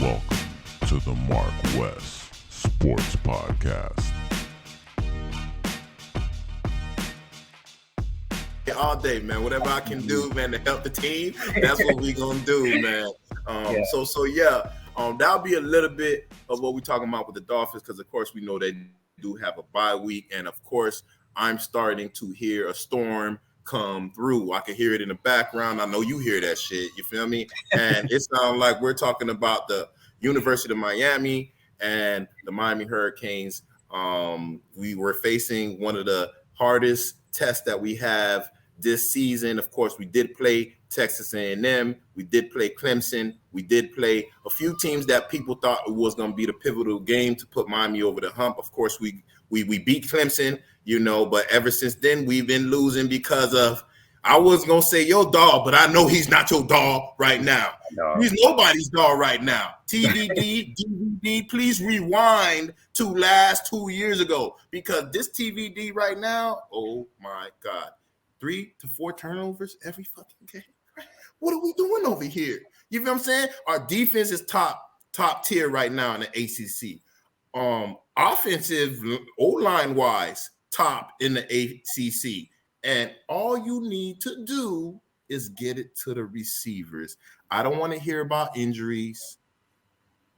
Welcome to the MarcWes Sports Podcast. All day, man. Whatever I can do, man, to help the team, that's what we gonna do, man. That'll be a little bit of what we're talking about with the Dolphins, because of course we know they do have a bye week, and of course I'm starting to hear a storm come through. I can hear it in the background. I know you hear that shit. You feel me? And it sounds like we're talking about the University of Miami and the Miami Hurricanes. We were facing one of the hardest tests that we have this season. Of course, we did play Texas A&M. We did play Clemson. We did play a few teams that people thought was going to be the pivotal game to put Miami over the hump. Of course, we beat Clemson, but ever since then, we've been losing because of, I was going to say your dog, but I know he's not your dog right now. No. He's nobody's dog right now. TVD, DVD, please rewind to last 2 years ago, because this TVD right now, oh my God, 3 to 4 turnovers every fucking game. What are we doing over here? You know what I'm saying? Our defense is top tier right now in the ACC. Offensive O-line wise, top in the ACC. And all you need to do is get it to the receivers. I don't want to hear about injuries.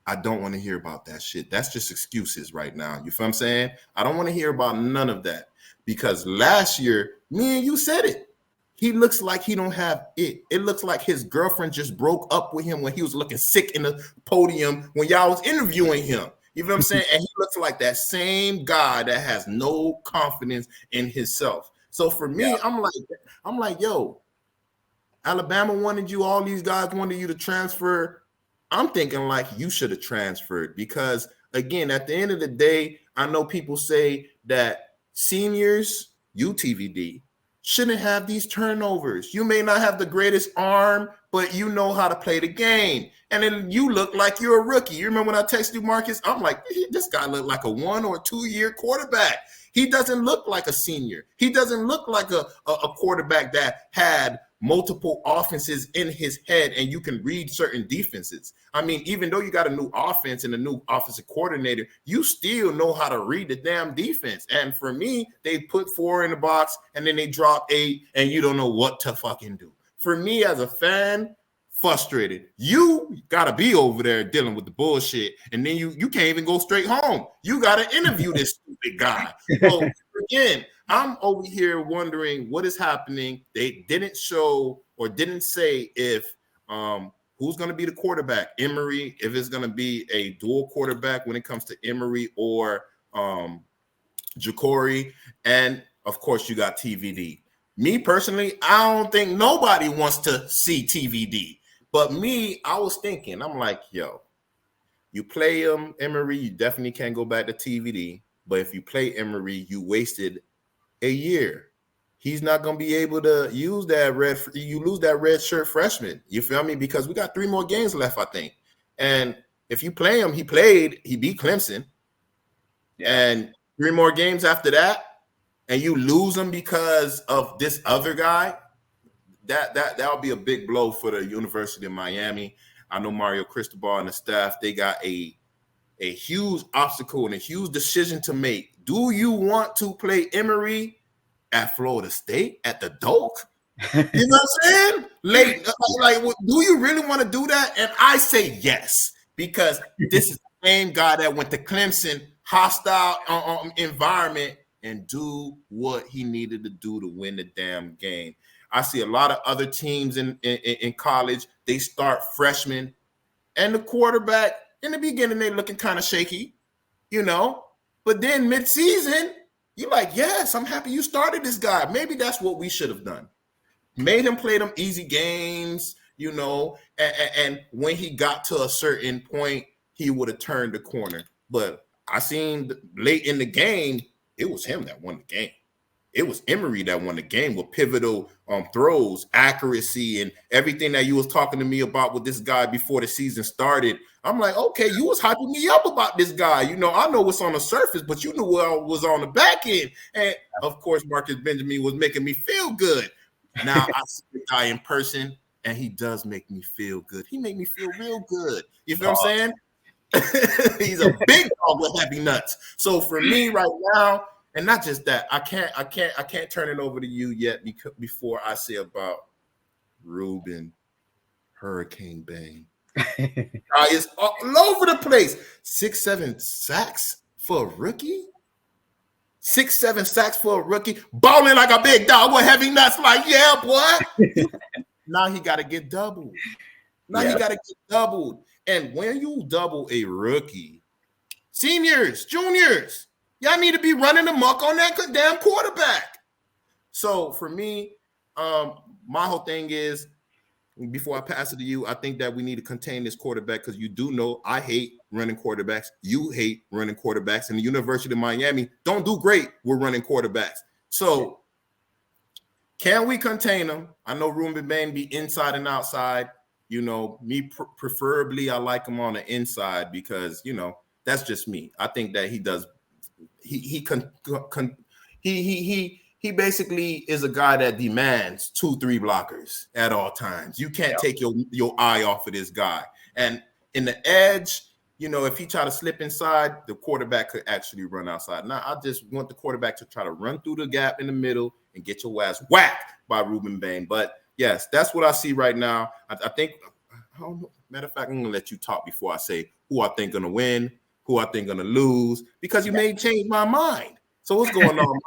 I don't want to hear about that shit. That's just excuses right now. You feel what I'm saying? I don't want to hear about none of that, because last year, me and you said it. He looks like he don't have it. It looks like his girlfriend just broke up with him when he was looking sick in the podium when y'all was interviewing him. You know what I'm saying? And he looks like that same guy that has no confidence in himself. So for me, yeah. I'm like, yo, Alabama wanted you. All these guys wanted you to transfer. I'm thinking like you should have transferred, because again, at the end of the day, I know people say that seniors, UTVD, shouldn't have these turnovers. You may not have the greatest arm, but you know how to play the game. And then you look like you're a rookie. You remember when I texted you, Marcus? I'm like, this guy looked like a 1 or 2 year quarterback. He doesn't look like a senior. He doesn't look like a quarterback that had multiple offenses in his head and you can read certain defenses. I mean, even though you got a new offense and a new offensive coordinator, you still know how to read the damn defense. And for me, they put 4 in the box and then they drop 8 and you don't know what to fucking do. For me as a fan, frustrated. You got to be over there dealing with the bullshit, and then you can't even go straight home. You got to interview this stupid guy. So again, I'm over here wondering what is happening. They didn't show or didn't say if who's going to be the quarterback, Emory, if it's going to be a dual quarterback when it comes to Emory or Jacory. And of course, you got TVD. Me personally, I don't think nobody wants to see TVD. But me, I was thinking, I'm like, yo, you play Emory, you definitely can't go back to TVD. But if you play Emory, you wasted a year. He's not going to be able to use that you lose that red shirt freshman. You feel me? Because we got 3 more games left, I think. And if you play him, he beat Clemson. Yeah. And 3 more games after that, and you lose him because of this other guy, that'll be a big blow for the University of Miami. I know Mario Cristobal and the staff, they got a huge obstacle and a huge decision to make. Do you want to play Emory at Florida State at the Doak? You know what I'm saying? Like, do you really want to do that? And I say yes, because this is the same guy that went to Clemson, hostile environment, and do what he needed to do to win the damn game. I see a lot of other teams in college, they start freshmen, and the quarterback, in the beginning, they looking kind of shaky, but then mid-season, you're like, yes, I'm happy you started this guy. Maybe that's what we should have done. Made him play them easy games, and when he got to a certain point, he would have turned the corner. But I seen late in the game, it was him that won the game. It was Emory that won the game with pivotal throws, accuracy, and everything that you was talking to me about with this guy before the season started. I'm like, okay, you was hyping me up about this guy. I know what's on the surface, but you knew what was on the back end. And, of course, Marcus Benjamin was making me feel good. Now, I see the guy in person, and he does make me feel good. He made me feel real good. You feel what I'm saying? He's a big dog with heavy nuts. So for me right now, and not just that, I can't turn it over to you yet before I say about Ruben Hurricane Bang. It's all over the place. 6-7 sacks for a rookie. 6-7 sacks for a rookie. Balling like a big dog with heavy nuts. Like, yeah, boy. Now he got to get doubled. He got to get doubled. And when you double a rookie, seniors, juniors, y'all need to be running amok on that damn quarterback. So for me, my whole thing is, before I pass it to you, I think that we need to contain this quarterback because you do know I hate running quarterbacks. You hate running quarterbacks. And the University of Miami don't do great with running quarterbacks. So can we contain them? I know Ruben Bain be inside and outside. You know, me preferably I like him on the inside because, you know, that's just me. I think that he does. He basically is a guy that demands 2-3 blockers at all times. You can't take your eye off of this guy. And in the edge, you know, if he try to slip inside, the quarterback could actually run outside. Now, I just want the quarterback to try to run through the gap in the middle and get your ass whacked by Ruben Bain. But yes, that's what I see right now. I think, matter of fact, I'm going to let you talk before I say who I think going to win, who I think going to lose, because you may change my mind. So what's going on?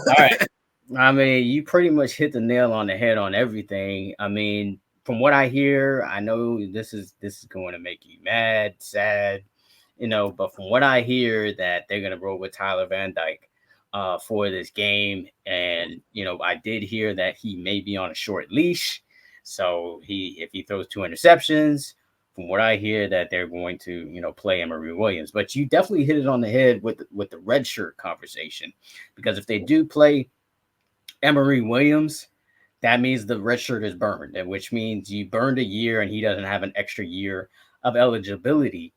All right. I mean, you pretty much hit the nail on the head on everything. I mean, from what I hear, I know this is going to make you mad, sad, you know, but from what I hear that they're going to roll with Tyler Van Dyke for this game. And, you know, I did hear that he may be on a short leash. So if he throws 2 interceptions, from what I hear that they're going to, you know, play Emory Williams. But you definitely hit it on the head with the red shirt conversation, because if they do play Emory Williams, that means the red shirt is burned, and which means you burned a year and he doesn't have an extra year of eligibility.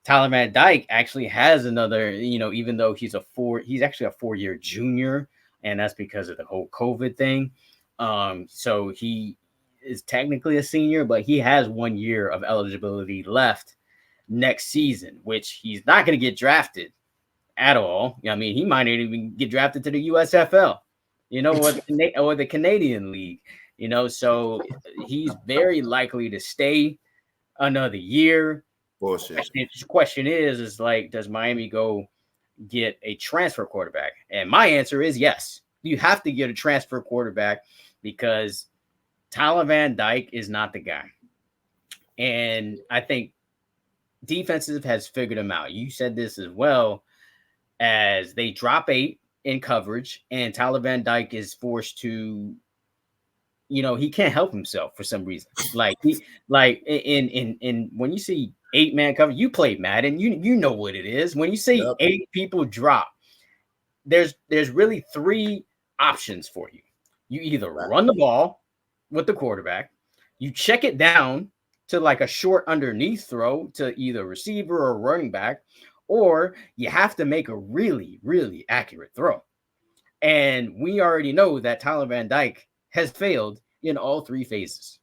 Tyler Van Dyke actually has another, you know, even though he's actually a 4-year junior, and that's because of the whole COVID thing. So he is technically a senior, but he has 1 year of eligibility left next season, which he's not going to get drafted at all. I mean, he might not even get drafted to the USFL, you know, or the Canadian League, you know, so he's very likely to stay another year. Bullshit. The question is like, does Miami go get a transfer quarterback? And my answer is yes. You have to get a transfer quarterback because Tyler Van Dyke is not the guy. And I think defensive has figured him out. You said this as well, as they drop 8 in coverage and Tyler Van Dyke is forced to, you know, he can't help himself for some reason. Like in when you see 8-man coverage, you play Madden, you know what it is. When you see 8 people drop, there's really 3 options for you. You either run the ball with the quarterback, you check it down to like a short underneath throw to either receiver or running back, or you have to make a really, really accurate throw. And we already know that Tyler Van Dyke has failed in all 3 phases.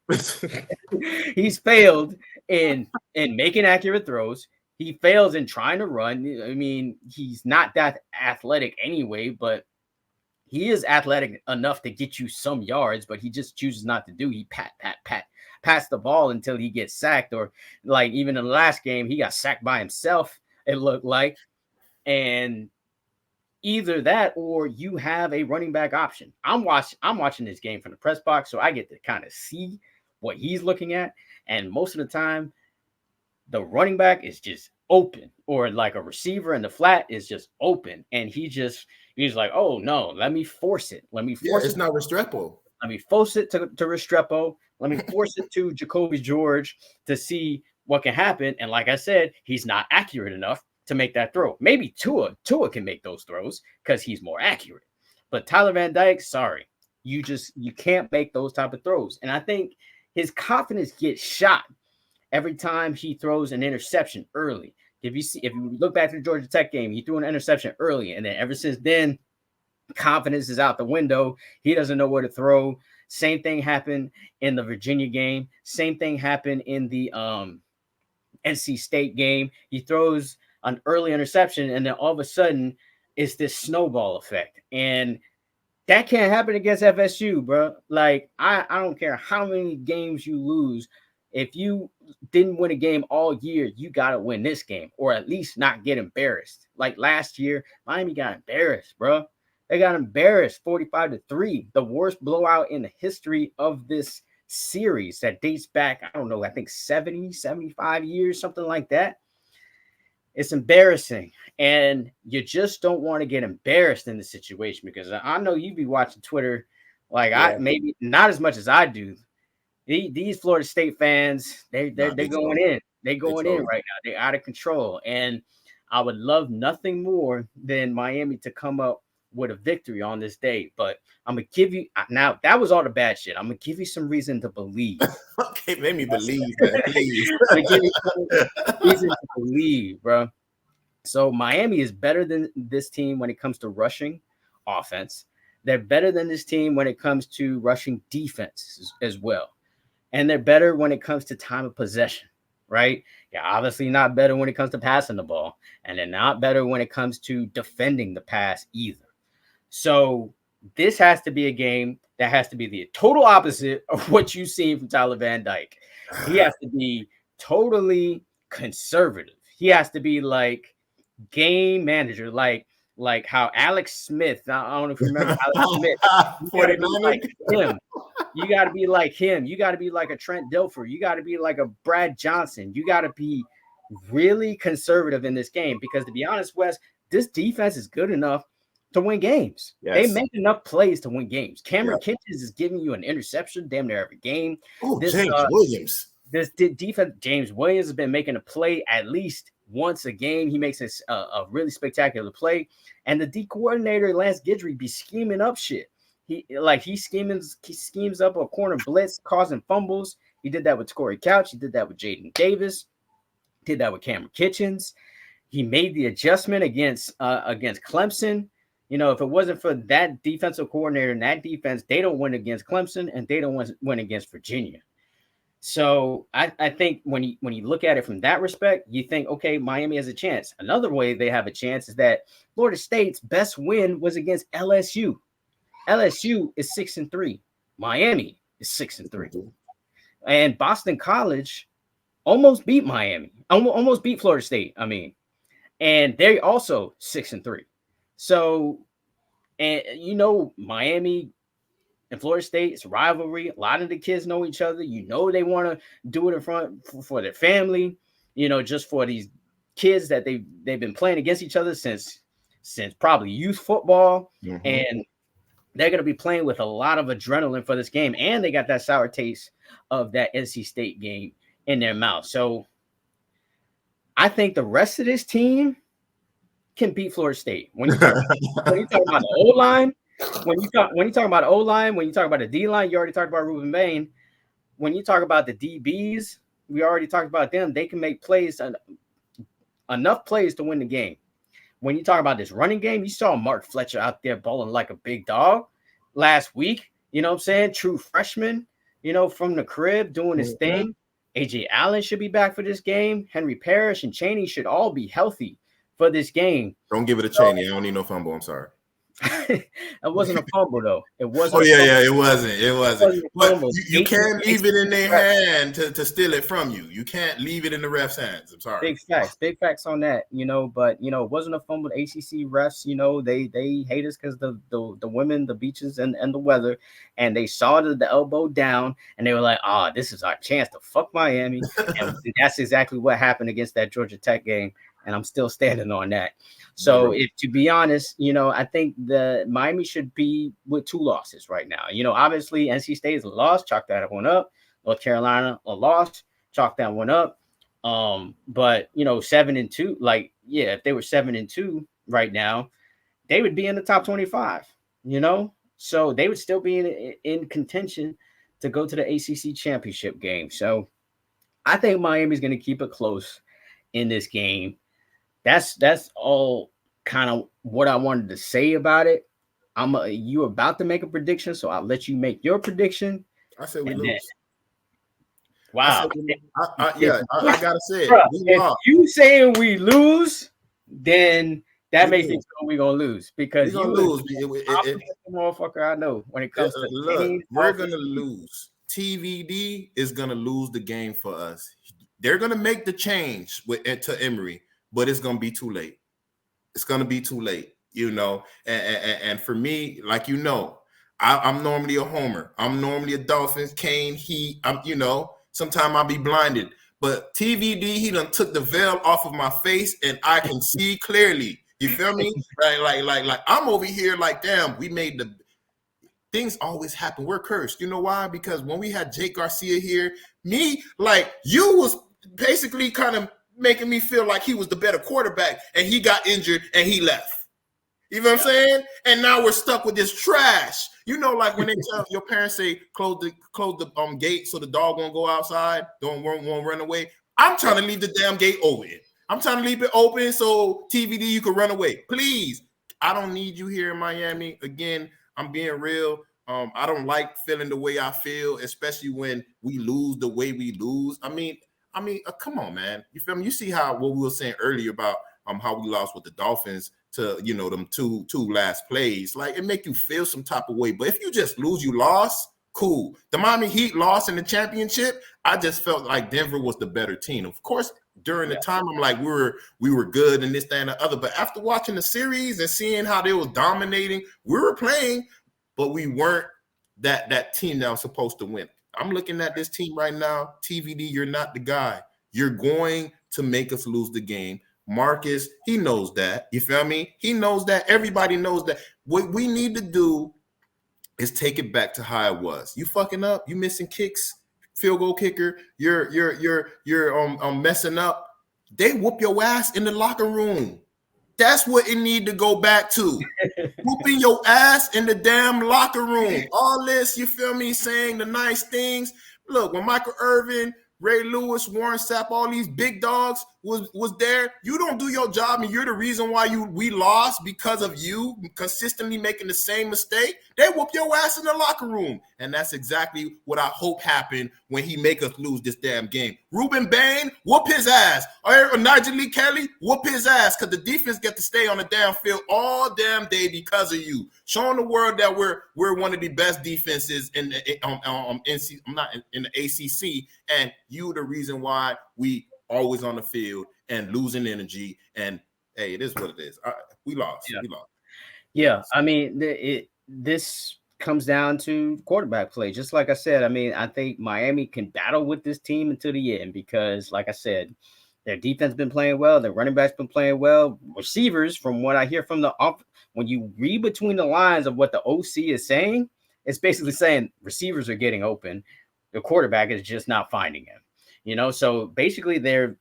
He's failed in making accurate throws. He fails in trying to run. I mean, he's not that athletic anyway, but he is athletic enough to get you some yards, but he just chooses not to do. He pass the ball until he gets sacked, or like even in the last game, he got sacked by himself, it looked like. And either that or you have a running back option. I'm watching this game from the press box, so I get to kind of see what he's looking at. And most of the time, the running back is just open, or like a receiver in the flat is just open. And he's like, oh no, let me force it. It's not Restrepo. Let me force it to Restrepo. Let me force it to Jacoby George to see what can happen. And like I said, he's not accurate enough to make that throw. Maybe Tua can make those throws because he's more accurate. But Tyler Van Dyke, sorry, you can't make those type of throws. And I think his confidence gets shot every time he throws an interception early. If you look back to the Georgia Tech game, he threw an interception early, and then ever since then, confidence is out the window. He doesn't know where to throw. Same thing happened in the Virginia game. Same thing happened in the NC State game. He throws an early interception, and then all of a sudden, it's this snowball effect. And that can't happen against FSU, bro. Like, I don't care how many games you lose. If you didn't win a game all year, you got to win this game, or at least not get embarrassed. Like last year, Miami got embarrassed, bro. They got embarrassed 45-3, the worst blowout in the history of this series that dates back, I don't know, I think 70, 75 years, something like that. It's embarrassing. And you just don't want to get embarrassed in the situation, because I know you be watching Twitter like I maybe not as much as I do. These Florida State fans, they're going in. They're going in right now. They're out of control. And I would love nothing more than Miami to come up with a victory on this day. But I'm going to give you, now that was all the bad shit. I'm going to give you some reason to believe. Okay, make me believe that, please. I'm going to give you some reason to believe, bro. So Miami is better than this team when it comes to rushing offense. They're better than this team when it comes to rushing defense as well. And they're better when it comes to time of possession, right? They're obviously not better when it comes to passing the ball. And they're not better when it comes to defending the pass either. So this has to be a game that has to be the total opposite of what you've seen from Tyler Van Dyke. He has to be totally conservative. He has to be like game manager, like how Alex Smith, I don't know if you remember Alex Smith, you gotta be like him. You got to be like him. You got to be like a Trent Dilfer. You got to be like a Brad Johnson. You got to be really conservative in this game, because to be honest, Wes, this defense is good enough to win games. Yes. They make enough plays to win games. Cameron Kitchens is giving you an interception damn near every game. Oh, James Williams. This defense, James Williams has been making a play at least once a game. He makes a really spectacular play. And the D coordinator, Lance Guidry, be scheming up shit. He schemes up a corner blitz, causing fumbles. He did that with Corey Couch. He did that with Jaden Davis. Did that with Cameron Kitchens. He made the adjustment against Clemson. You know, if it wasn't for that defensive coordinator and that defense, they don't win against Clemson and they don't win against Virginia. So I think when you look at it from that respect, you think, okay, Miami has a chance. Another way they have a chance is that Florida State's best win was against LSU. LSU is 6-3. Miami is 6-3. And Boston College almost beat Miami. Almost beat Florida State, I mean. And they're also 6-3. So, and you know, Miami and Florida State, it's a rivalry. A lot of the kids know each other. You know, they want to do it in front for their family, you know, just for these kids that they've been playing against each other since probably youth football. Mm-hmm. And they're going to be playing with a lot of adrenaline for this game. And they got that sour taste of that NC State game in their mouth. So I think the rest of this team can beat Florida State. When you talk about the O-line, when you talk about O-line, when you talk about the D-line, you already talked about Ruben Bain. When you talk about the DBs, we already talked about them. They can make plays, enough plays to win the game. When you talk about this running game, you saw Mark Fletcher out there balling like a big dog last week. You know what I'm saying? True freshman, you know, from the crib doing his thing. AJ Allen should be back for this game. Henry Parrish and Chaney should all be healthy for this game. Don't give it to Chaney. I don't need no fumble. I'm sorry. It wasn't a fumble though. It wasn't. Oh yeah, it wasn't. But you can't leave it in their hand to steal it from you. You can't leave it in the refs' hands. I'm sorry. Big facts on that. You know, but you know, it wasn't a fumble. The ACC refs, you know, they hate us because the women, the beaches, and the weather, and they saw the elbow down, and they were like, this is our chance to fuck Miami, and that's exactly what happened against that Georgia Tech game, and I'm still standing on that. So, if to be honest, you know, I think the Miami should be with 2 losses right now. You know, obviously NC State is a loss, chalk that one up. North Carolina a loss, chalk that one up. But you know, 7-2, like if they were 7-2 right now, they would be in the top 25. You know, so they would still be in contention to go to the ACC championship game. So, I think Miami's going to keep it close in this game. That's all kind of what I wanted to say about it. You about to make a prediction, so I'll let you make your prediction. I said we And then, lose. wow. I gotta say it. Bruh, We if lost. you saying we lose, then that We makes lose. me feel we're gonna lose because We're gonna you lose. is the opposite motherfucker I know when it comes to Look, any we're offense. gonna lose. TVD is gonna lose the game for us. They're gonna make the change to Emery, but it's gonna be too late. It's gonna be too late, you know. And for me, like you know, I'm normally a homer. I'm normally a Dolphins, Kane, Heat. Sometimes I'll be blinded. But TVD, he done took the veil off of my face, and I can see clearly. You feel me? Like I'm over here like, damn, we made the things always happen. We're cursed. You know why? Because when we had Jake Garcia here, you was basically kind of making me feel like he was the better quarterback, and he got injured and he left. You know what I'm saying? And now we're stuck with this trash. You know, like when they tell your parents say close the gate so the dog won't go outside, won't run away. I'm trying to leave the damn gate open. I'm trying to leave it open so TVD you can run away. Please. I don't need you here in Miami. Again, I'm being real. I don't like feeling the way I feel, especially when we lose the way we lose. I mean, come on, man. You feel me? You see what we were saying earlier about how we lost with the Dolphins to them two last plays. Like, it make you feel some type of way. But if you just lose, you lost. Cool. The Miami Heat lost in the championship. I just felt like Denver was the better team. Of course, during the time, I'm like, we were good and this, that, and the other. But after watching the series and seeing how they was dominating, we were playing, but we weren't that team that was supposed to win. I'm looking at this team right now. TVD, you're not the guy. You're going to make us lose the game. Marcus, he knows that. You feel me? He knows that. Everybody knows that. What we need to do is take it back to how it was. You fucking up. You missing kicks. Field goal kicker. You're messing up. They whoop your ass in the locker room. That's what it need to go back to. Whooping your ass in the damn locker room. All this, you feel me, saying the nice things. Look, when Michael Irvin, Ray Lewis, Warren Sapp, all these big dogs was there, you don't do your job, and you're the reason why we lost because of you consistently making the same mistake. They whoop your ass in the locker room. And that's exactly what I hope happened when he make us lose this damn game. Ruben Bain, whoop his ass. Or Nigel Lee Kelly, whoop his ass, because the defense get to stay on the damn field all damn day because of you. Showing the world that we're one of the best defenses in the in the ACC, and you the reason why we always on the field and losing energy. And hey, it is what it is. We lost. Yeah. We lost. Yeah, I mean, this comes down to quarterback play. Just like I said, I mean, I think Miami can battle with this team until the end because, like I said, their defense been playing well, their running backs been playing well. Receivers, from what I hear from when you read between the lines of what the OC is saying, it's basically saying receivers are getting open. The quarterback is just not finding him. So basically they're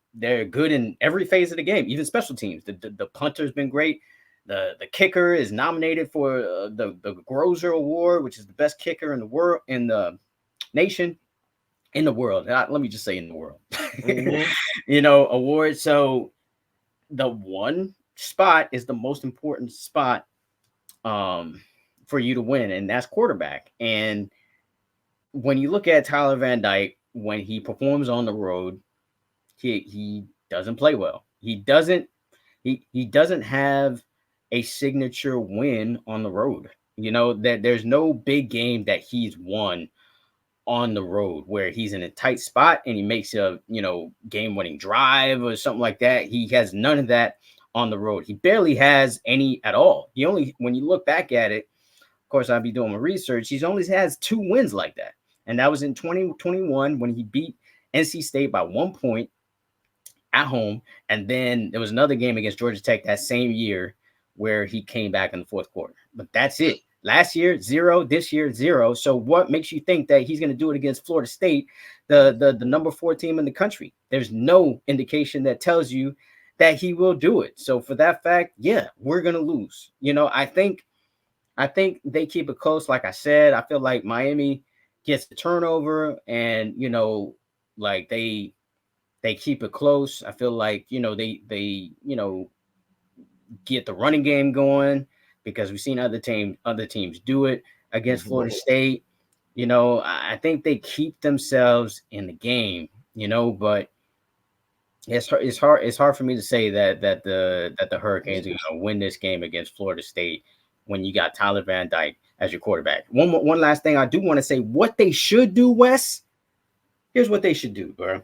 good in every phase of the game, even special teams. The punter's been great. The kicker is nominated for the Grozer Award, which is the best kicker in the world, in the nation, in the world. Let me just say in the world, award. So the one spot is the most important spot for you to win, and that's quarterback. And when you look at Tyler Van Dyke, when he performs on the road, he doesn't play well. He doesn't have a signature win on the road. That there's no big game that he's won on the road where he's in a tight spot and he makes a game-winning drive or something like that. He has none of that on the road. He barely has any at all. When you look back at it, of course, I'll be doing my research. He only has 2 wins like that. And that was in 2021 when he beat NC State by 1 point at home. And then there was another game against Georgia Tech that same year where he came back in the fourth quarter. But that's it. Last year, 0. This year, 0. So what makes you think that he's going to do it against Florida State, the number 4 team in the country? There's no indication that tells you that he will do it. So for that fact, yeah, we're going to lose. I think they keep it close. Like I said, I feel like Miami gets the turnover and, like they keep it close. I feel like, they get the running game going. because we've seen other teams do it against Florida State. You know, I think they keep themselves in the game, you know, but it's hard for me to say that the Hurricanes are going to win this game against Florida State when you got Tyler Van Dyke as your quarterback. One last thing I do want to say, what they should do, Wes. Here's what they should do, bro.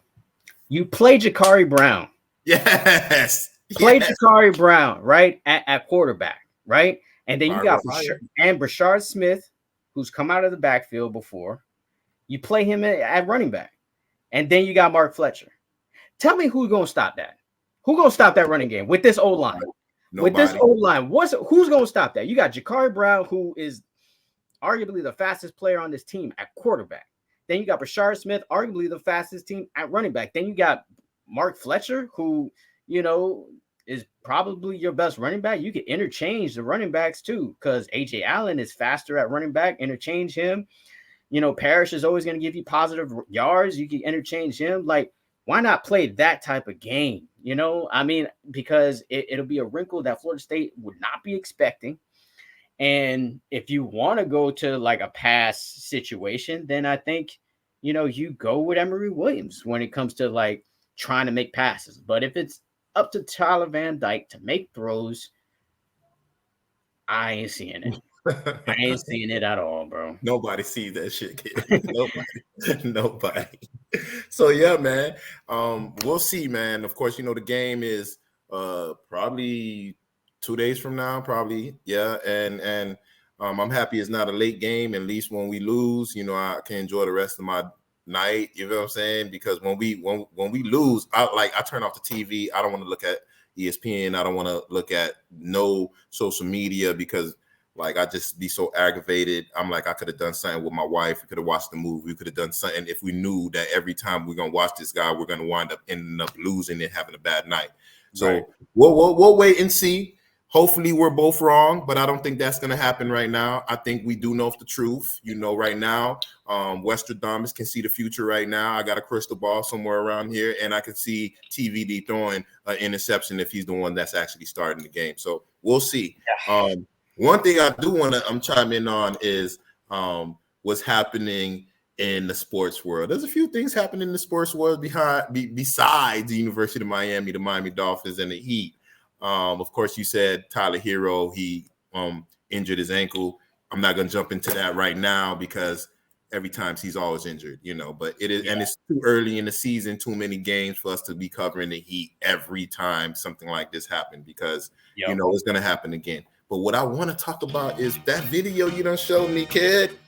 You play Jakari Brown. Yes. Play Jakari Brown, right, at quarterback, right? And then you got Brashard Smith, who's come out of the backfield before. You play him at running back. And then you got Mark Fletcher. Tell me who's going to stop that. Who's going to stop that running game with this O-line? Nobody. With this O-line, who's going to stop that? You got Jakari Brown, who is arguably the fastest player on this team at quarterback. Then you got Brashard Smith, arguably the fastest team at running back. Then you got Mark Fletcher, who, you know, is probably your best running back. You can interchange the running backs too, because AJ Allen is faster at running back. Interchange him. You know, Parrish is always going to give you positive yards. You can interchange him. Like, why not play that type of game? You know, I mean, because it'll be a wrinkle that Florida State would not be expecting. And if you want to go to like a pass situation, then I think, you know, you go with Emory Williams when it comes to like trying to make passes. But if it's up to Tyler Van Dyke to make throws, I ain't seeing it. I ain't seeing it at all, bro. Nobody sees that shit, kid. Nobody. So yeah, man. We'll see, man. Of course, you know the game is probably 2 days from now, probably. Yeah, and I'm happy it's not a late game. At least when we lose, you know, I can enjoy the rest of my night. You know what I'm saying? Because when we lose, I turn off the TV. I don't want to look at ESPN. I don't want to look at no social media because like I just be so aggravated. I'm like, I could have done something with my wife. We could have watched the movie. We could have done something if we knew that every time we're gonna watch this guy, we're gonna wind up ending up losing and having a bad night. So right. We'll wait and see. Hopefully we're both wrong, but I don't think that's going to happen right now. I think we do know the truth. You know, right now, Westradamus can see the future right now. I got a crystal ball somewhere around here, and I can see TVD throwing an interception if he's the one that's actually starting the game. So we'll see. Yeah. One thing I do want to chime in on is what's happening in the sports world. There's a few things happening in the sports world besides the University of Miami, the Miami Dolphins, and the Heat. Of course, you said Tyler Hero, he injured his ankle. I'm not going to jump into that right now because every time he's always injured, you know, but it is, and it's too early in the season, too many games for us to be covering the Heat every time something like this happened because, you know, it's going to happen again. But what I want to talk about is that video you done showed me, kid.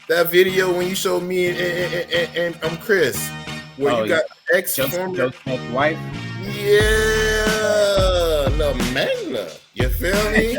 That video when you showed me and Chris, where you got ex-former wife. Yeah, La Mangla. You feel me?